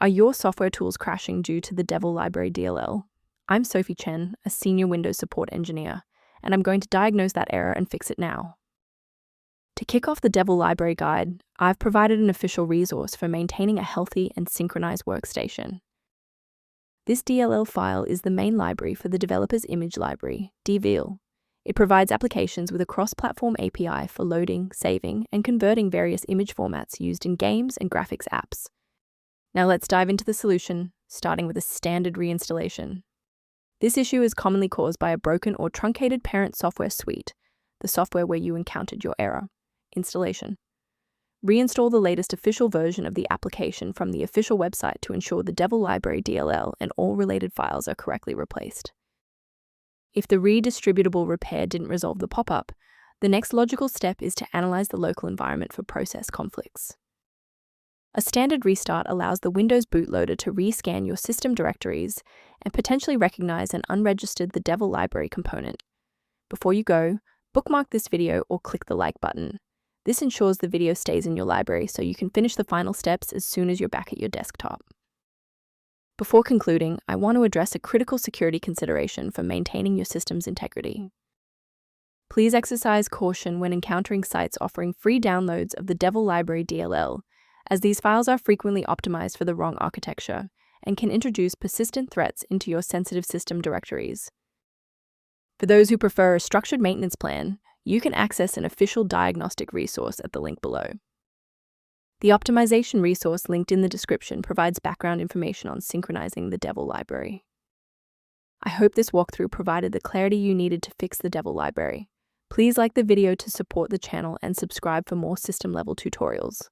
Are your software tools crashing due to the Devil Library DLL? I'm Sophie Chen, a senior Windows support engineer, and I'm going to diagnose that error and fix it now. To kick off the Devil Library guide, I've provided an official resource for maintaining a healthy and synchronized workstation. This DLL file is the main library for the developer's image library, Devil. It provides applications with a cross-platform API for loading, saving, and converting various image formats used in games and graphics apps. Now let's dive into the solution, starting with a standard reinstallation. This issue is commonly caused by a broken or truncated parent software suite, the software where you encountered your error. Installation. Reinstall the latest official version of the application from the official website to ensure the Devil Library DLL and all related files are correctly replaced. If the redistributable repair didn't resolve the pop-up, the next logical step is to analyze the local environment for process conflicts. A standard restart allows the Windows bootloader to rescan your system directories and potentially recognize an unregistered the Devil Library component. Before you go, bookmark this video or click the like button. This ensures the video stays in your library so you can finish the final steps as soon as you're back at your desktop. Before concluding, I want to address a critical security consideration for maintaining your system's integrity. Please exercise caution when encountering sites offering free downloads of the Devil Library DLL, as these files are frequently optimized for the wrong architecture and can introduce persistent threats into your sensitive system directories. For those who prefer a structured maintenance plan, you can access an official diagnostic resource at the link below. The optimization resource linked in the description provides background information on synchronizing the Devil Library. I hope this walkthrough provided the clarity you needed to fix the Devil Library. Please like the video to support the channel and subscribe for more system-level tutorials.